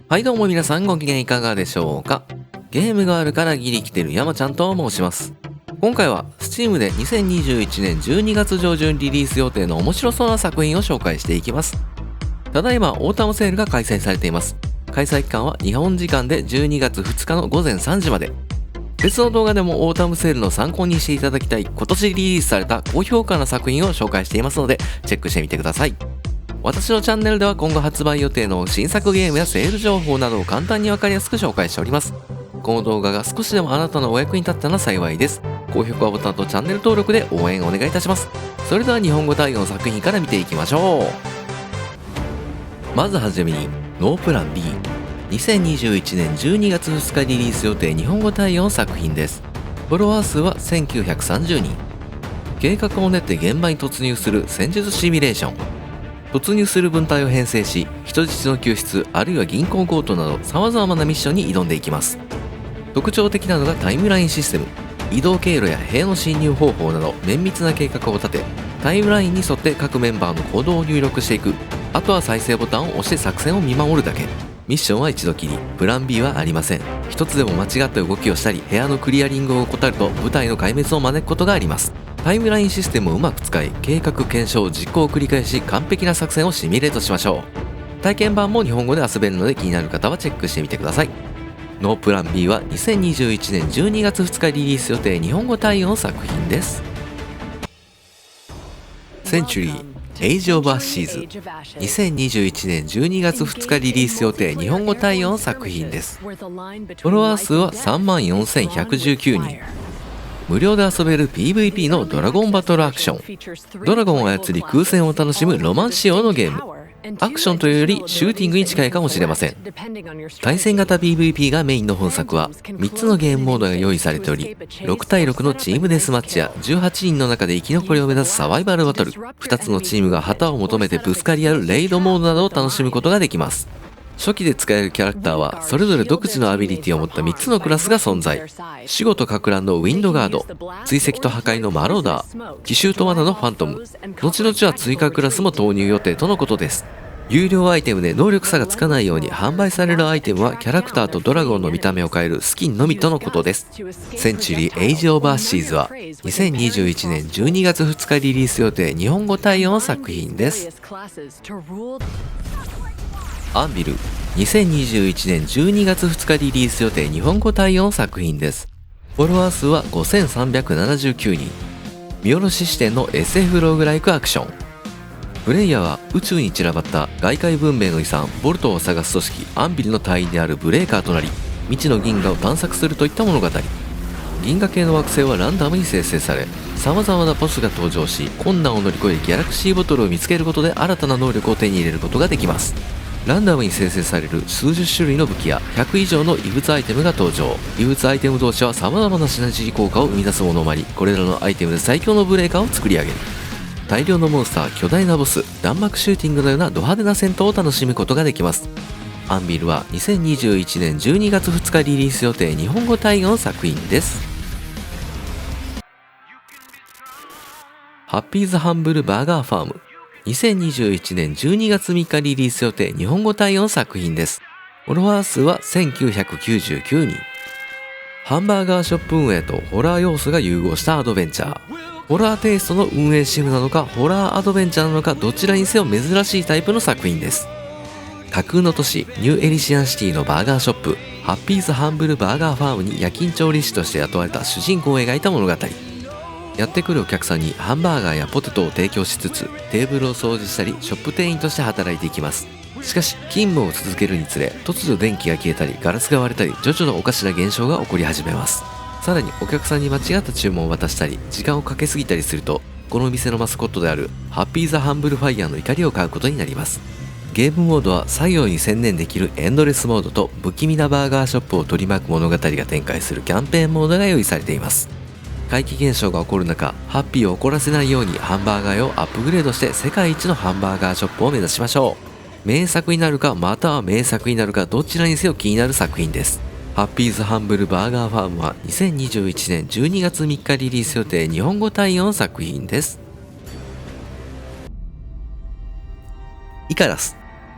はいどうも皆さんご機嫌いかがでしょうか。ゲームがあるからギリ来てる山ちゃんと申します。今回は Steam で2021年12月上旬リリース予定の面白そうな作品を紹介していきます。ただいまオータムセールが開催されています。開催期間は日本時間で12月2日の午前3時まで。別の動画でもオータムセールの参考にしていただきたい今年リリースされた高評価な作品を紹介していますのでチェックしてみてください。私のチャンネルでは今後発売予定の新作ゲームやセール情報などを簡単にわかりやすく紹介しております。この動画が少しでもあなたのお役に立ったら幸いです。高評価ボタンとチャンネル登録で応援お願いいたします。それでは日本語対応の作品から見ていきましょう。まずはじめにノープラン B。2021年12月2日リリース予定日本語対応の作品です。フォロワー数は1930人。計画を練って現場に突入する戦術シミュレーション。突入する分隊を編成し、人質の救出あるいは銀行強盗など様々なミッションに挑んでいきます。特徴的なのがタイムラインシステム。移動経路や部屋の侵入方法など綿密な計画を立て、タイムラインに沿って各メンバーの行動を入力していく。あとは再生ボタンを押して作戦を見守るだけ。ミッションは一度きり、プラン B はありません。一つでも間違った動きをしたり、部屋のクリアリングを怠ると部隊の壊滅を招くことがあります。タイムラインシステムをうまく使い、計画検証実行を繰り返し完璧な作戦をシミュレートしましょう。体験版も日本語で遊べるので気になる方はチェックしてみてください。ノープラン B は2021年12月2日リリース予定日本語対応の作品です。センチュリーエイジオブアッシーズ。2021年12月2日リリース予定日本語対応の作品です。フォロワー数は34,119人。無料で遊べる PVP のドラゴンバトルアクション。ドラゴンを操り空戦を楽しむロマン仕様のゲーム。アクションというよりシューティングに近いかもしれません。対戦型 PVP がメインの本作は3つのゲームモードが用意されており、6対6のチームデスマッチや18人の中で生き残りを目指すサバイバルバトル、2つのチームが旗を求めてぶつかり合うレイドモードなどを楽しむことができます。初期で使えるキャラクターはそれぞれ独自のアビリティを持った3つのクラスが存在。守護と撹乱のウィンドガード、追跡と破壊のマローダー、奇襲と罠のファントム。後々は追加クラスも投入予定とのことです。有料アイテムで能力差がつかないように販売されるアイテムはキャラクターとドラゴンの見た目を変えるスキンのみとのことです。センチュリーエイジオブアッシーズは2021年12月2日リリース予定日本語対応の作品です。アンビル2021年12月2日リリース予定日本語対応の作品です。フォロワー数は5379人。見下ろし視点の SF ローグライクアクション。プレイヤーは宇宙に散らばった外界文明の遺産ボルトを探す組織アンビルの隊員であるブレーカーとなり、未知の銀河を探索するといった物語。銀河系の惑星はランダムに生成され、様々なボスが登場し、困難を乗り越えギャラクシーボトルを見つけることで新たな能力を手に入れることができます。ランダムに生成される数十種類の武器や100以上の異物アイテムが登場。異物アイテム同士は様々なシナジー効果を生み出すものもあり、これらのアイテムで最強のブレーカーを作り上げる。大量のモンスター、巨大なボス、弾幕シューティングのようなド派手な戦闘を楽しむことができます。アンビルは2021年12月2日リリース予定日本語対応の作品です。ハッピーズハンブルバーガーファーム2021年12月3日リリース予定日本語対応の作品です。フォロワー数は1999人。ハンバーガーショップ運営とホラー要素が融合したアドベンチャー。ホラーテイストの運営シムなのかホラーアドベンチャーなのかどちらにせよ珍しいタイプの作品です。架空の都市ニューエリシアンシティのバーガーショップハッピーズハンブルバーガーファームに夜勤調理師として雇われた主人公を描いた物語。やってくるお客さんにハンバーガーやポテトを提供しつつテーブルを掃除したりショップ店員として働いていきます。しかし勤務を続けるにつれ突如電気が消えたりガラスが割れたり徐々におかしな現象が起こり始めます。さらにお客さんに間違った注文を渡したり時間をかけすぎたりするとこの店のマスコットであるハッピーザハンブルファイヤーの怒りを買うことになります。ゲームモードは作業に専念できるエンドレスモードと不気味なバーガーショップを取り巻く物語が展開するキャンペーンモードが用意されています。怪奇現象が起こる中ハッピーを怒らせないようにハンバーガーをアップグレードして世界一のハンバーガーショップを目指しましょう。名作になるかまたは名作になるかどちらにせよ気になる作品です。ハッピーズハンブルバーガーファームは2021年12月3日リリース予定日本語対応の作品です。イカラス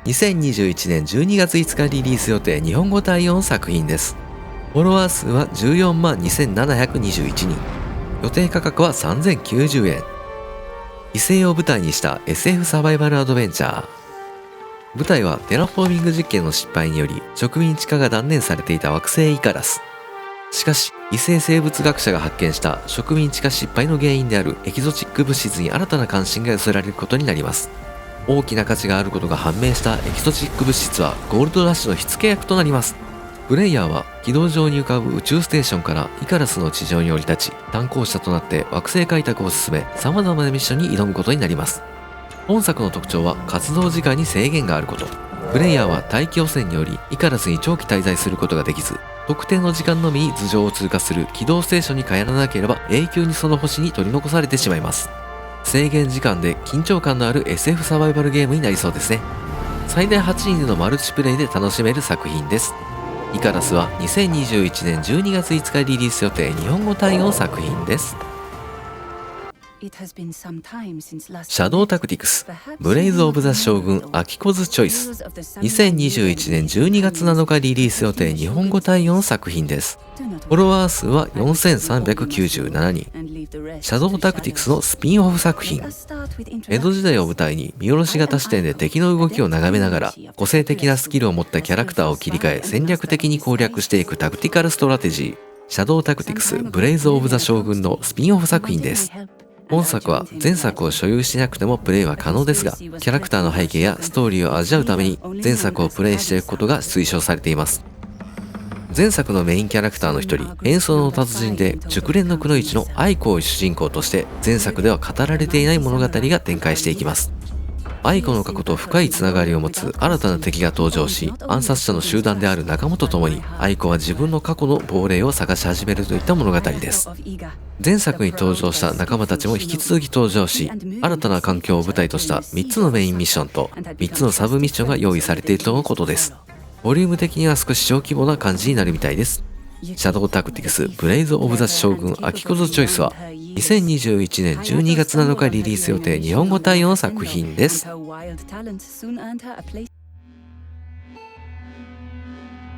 2021年12月5日リリース予定日本語対応作品です。フォロワー数は14万2721人。予定価格は3090円。異星を舞台にした SF サバイバルアドベンチャー。舞台はテラフォーミング実験の失敗により植民地化が断念されていた惑星イカラス。しかし異星生物学者が発見した植民地化失敗の原因であるエキゾチック物質に新たな関心が寄せられることになります。大きな価値があることが判明したエキゾチック物質はゴールドラッシュの火付け役となります。プレイヤーは軌道上に浮かぶ宇宙ステーションからイカラスの地上に降り立ち、探考者となって惑星開拓を進め、様々なミッションに挑むことになります。本作の特徴は活動時間に制限があること。プレイヤーは大気汚染によりイカラスに長期滞在することができず、特定の時間のみに頭上を通過する軌道ステーションに帰らなければ永久にその星に取り残されてしまいます。制限時間で緊張感のある SF サバイバルゲームになりそうですね。最大8人でのマルチプレイで楽しめる作品です。イカラスは2021年12月5日リリース予定日本語対応作品です。シャドウタクティクスブレイズ・オブ・ザ・将軍アキコズ・チョイス。2021年12月7日リリース予定日本語対応作品です。フォロワー数は4397人。シャドウタクティクスのスピンオフ作品。江戸時代を舞台に見下ろし型視点で敵の動きを眺めながら個性的なスキルを持ったキャラクターを切り替え戦略的に攻略していくタクティカルストラテジー。シャドウタクティクスブレイズ・オブ・ザ・将軍のスピンオフ作品です。本作は前作を所有しなくてもプレイは可能ですが、キャラクターの背景やストーリーを味わうために前作をプレイしていくことが推奨されています。前作のメインキャラクターの一人、演奏の達人で熟練のくのいちの愛子を主人公として前作では語られていない物語が展開していきます。愛子の過去と深いつながりを持つ新たな敵が登場し、暗殺者の集団である仲間と共に愛子は自分の過去の亡霊を探し始めるといった物語です。前作に登場した仲間たちも引き続き登場し、新たな環境を舞台とした3つのメインミッションと3つのサブミッションが用意されているとのことです。ボリューム的には少し小規模な感じになるみたいです。シャドウタクティクスブレイズ・オブ・ザ・将軍アキコズ・チョイスは2021年12月7日リリース予定日本語対応の作品です。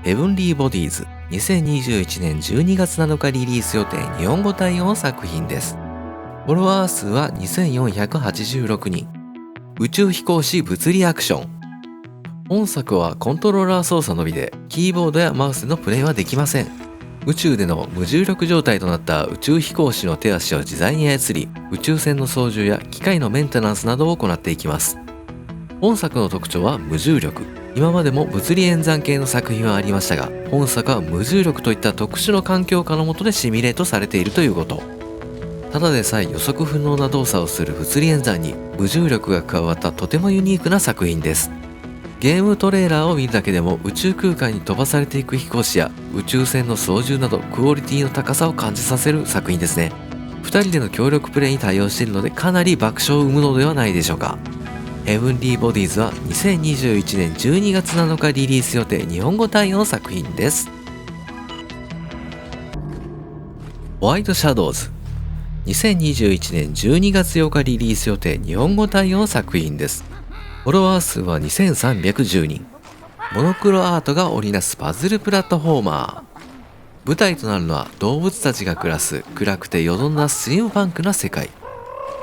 ヘブンリー・ボディーズ2021年12月7日リリース予定日本語対応の作品です。フォロワー数は2486人。宇宙飛行士物理アクション。本作はコントローラー操作のみでキーボードやマウスでのプレイはできません。宇宙での無重力状態となった宇宙飛行士の手足を自在に操り、宇宙船の操縦や機械のメンテナンスなどを行っていきます。本作の特徴は無重力。今までも物理演算系の作品はありましたが、本作は無重力といった特殊な環境下の下でシミュレートされているということ。ただでさえ予測不能な動作をする物理演算に無重力が加わったとてもユニークな作品です。ゲームトレーラーを見るだけでも宇宙空間に飛ばされていく飛行士や宇宙船の操縦などクオリティの高さを感じさせる作品ですね。2人での協力プレイに対応しているのでかなり爆笑を生むのではないでしょうか。ヘブンリーボディーズは2021年12月7日リリース予定日本語対応の作品です。ホワイトシャドウズ2021年12月8日リリース予定日本語対応の作品です。フォロワー数は2310人。モノクロアートが織りなすパズルプラットフォーマー。舞台となるのは動物たちが暮らす暗くてよどんなスリムパンクな世界。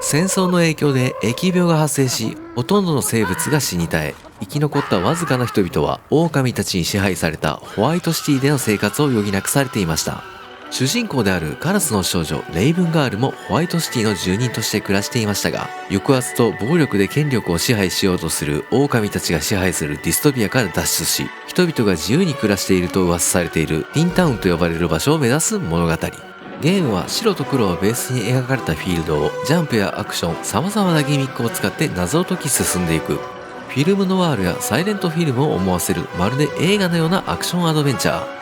戦争の影響で疫病が発生し、ほとんどの生物が死に絶え、生き残ったわずかな人々は狼たちに支配されたホワイトシティでの生活を余儀なくされていました。主人公であるカラスの少女レイブンガールもホワイトシティの住人として暮らしていましたが、抑圧と暴力で権力を支配しようとする狼たちが支配するディストピアから脱出し、人々が自由に暮らしていると噂されているティンタウンと呼ばれる場所を目指す物語。ゲームは白と黒をベースに描かれたフィールドをジャンプやアクション、様々なギミックを使って謎を解き進んでいく。フィルムノワールやサイレントフィルムを思わせるまるで映画のようなアクションアドベンチャー。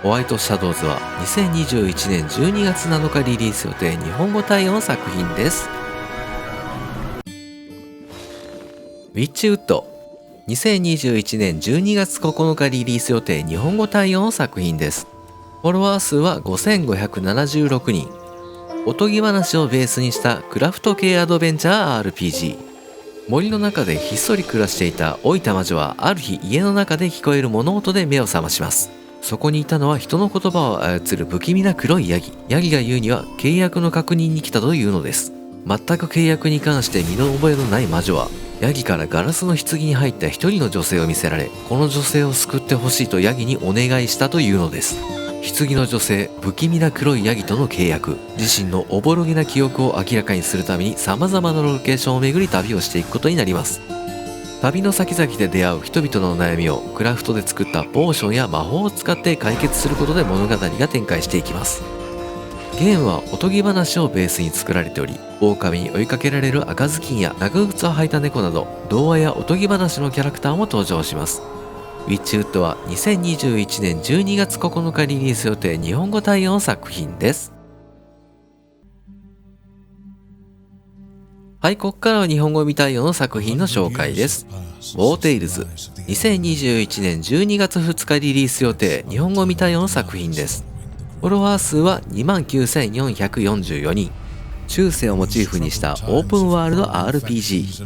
ホワイトシャドウズは2021年12月7日リリース予定日本語対応の作品です。ウィッチウッド2021年12月9日リリース予定日本語対応の作品です。フォロワー数は5576人。おとぎ話をベースにしたクラフト系アドベンチャー RPG。森の中でひっそり暮らしていた老いた魔女はある日家の中で聞こえる物音で目を覚まします。そこにいたのは人の言葉を操る不気味な黒いヤギ。ヤギが言うには契約の確認に来たというのです。全く契約に関して身の覚えのない魔女はヤギからガラスの棺に入った一人の女性を見せられ、この女性を救ってほしいとヤギにお願いしたというのです。棺の女性、不気味な黒いヤギとの契約、自身のおぼろげな記憶を明らかにするために様々なロケーションを巡り旅をしていくことになります。旅の先々で出会う人々の悩みをクラフトで作ったポーションや魔法を使って解決することで物語が展開していきます。ゲームはおとぎ話をベースに作られており、狼に追いかけられる赤ずきんや長靴を履いた猫など童話やおとぎ話のキャラクターも登場します。ウィッチウッドは2021年12月9日リリース予定日本語対応の作品です。はい、ここからは日本語未対応の作品の紹介です。ウォーテイルズ、2021年12月2日リリース予定日本語未対応の作品です。フォロワー数は 29,444 人。中世をモチーフにしたオープンワールド RPG。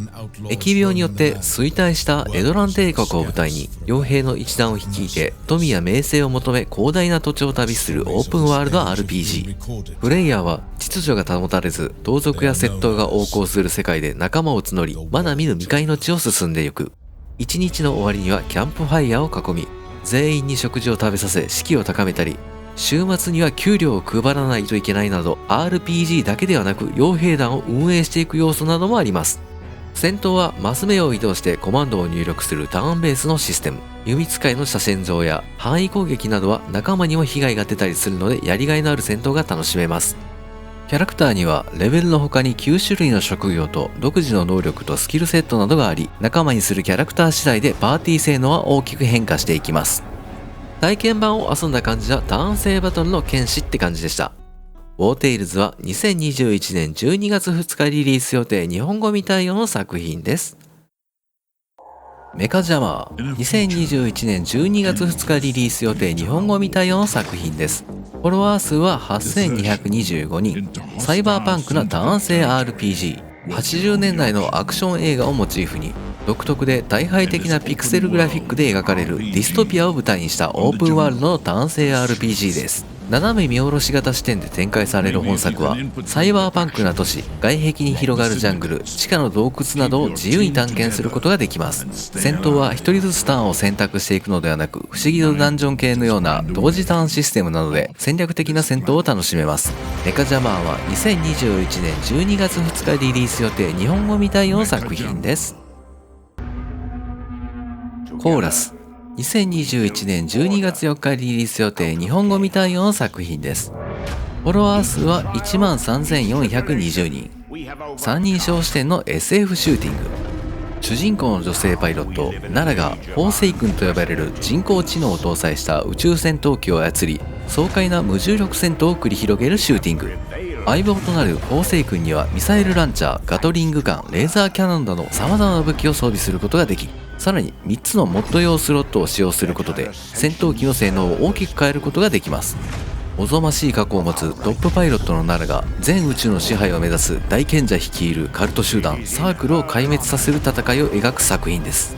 疫病によって衰退したエドラン帝国を舞台に傭兵の一団を率いて富や名声を求め広大な土地を旅するオープンワールド RPG。プレイヤーは秩序が保たれず盗賊や窃盗が横行する世界で仲間を募り、まだ見ぬ未開の地を進んでゆく。一日の終わりにはキャンプファイヤーを囲み、全員に食事を食べさせ士気を高めたり、週末には給料を配らないといけないなど RPG だけではなく傭兵団を運営していく要素などもあります。戦闘はマス目を移動してコマンドを入力するターンベースのシステム。弓使いの斜線上や範囲攻撃などは仲間にも被害が出たりするのでやりがいのある戦闘が楽しめます。キャラクターにはレベルの他に9種類の職業と独自の能力とスキルセットなどがあり、仲間にするキャラクター次第でパーティー性能は大きく変化していきます。体験版を遊んだ感じはターン制バトルの剣士って感じでした。ウォーテイルズは2021年12月2日リリース予定日本語未対応の作品です。メカジャマー、2021年12月2日リリース予定日本語未対応の作品です。フォロワー数は8225人。サイバーパンクなターン制 RPG。80年代のアクション映画をモチーフに独特で大敗的なピクセルグラフィックで描かれるディストピアを舞台にしたオープンワールドのターン制 RPG です。斜め見下ろし型視点で展開される本作はサイバーパンクな都市、外壁に広がるジャングル、地下の洞窟などを自由に探検することができます。戦闘は一人ずつターンを選択していくのではなく、不思議のダンジョン系のような同時ターンシステムなので戦略的な戦闘を楽しめます。メカジャマーは2021年12月2日リリース予定日本語未対応の作品です。コーラス、2021年12月4日リリース予定日本語未対応の作品です。フォロワー数は 13,420 人。三人称視点の SF シューティング。主人公の女性パイロットナラがフォーセイ君と呼ばれる人工知能を搭載した宇宙戦闘機を操り、爽快な無重力戦闘を繰り広げるシューティング。相棒となるフォーセイ君にはミサイルランチャー、ガトリングガン、レーザーキャノンなど様々な武器を装備することができ、さらに3つのモッド用スロットを使用することで戦闘機の性能を大きく変えることができます。おぞましい過去を持つトップパイロットのナラが全宇宙の支配を目指す大賢者率いるカルト集団サークルを壊滅させる戦いを描く作品です。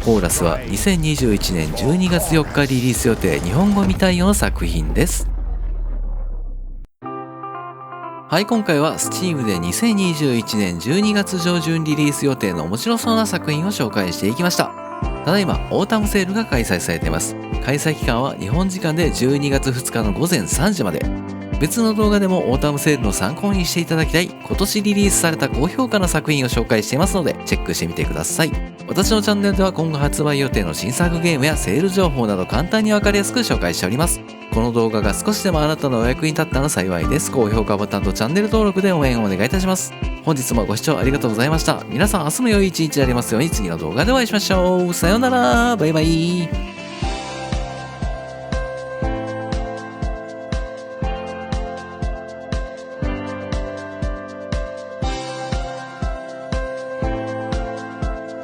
コーラスは2021年12月4日リリース予定日本語未対応の作品です。はい、今回は Steam で2021年12月上旬リリース予定の面白そうな作品を紹介していきました。ただいまオータムセールが開催されています。開催期間は日本時間で12月2日の午前3時まで。別の動画でもオータムセールの参考にしていただきたい今年リリースされた高評価な作品を紹介していますのでチェックしてみてください。私のチャンネルでは今後発売予定の新作ゲームやセール情報など簡単にわかりやすく紹介しております。この動画が少しでもあなたのお役に立ったら幸いです。高評価ボタンとチャンネル登録で応援をお願いいたします。本日もご視聴ありがとうございました。皆さん明日も良い一日でありますように。次の動画でお会いしましょう。さようなら。バイバイ。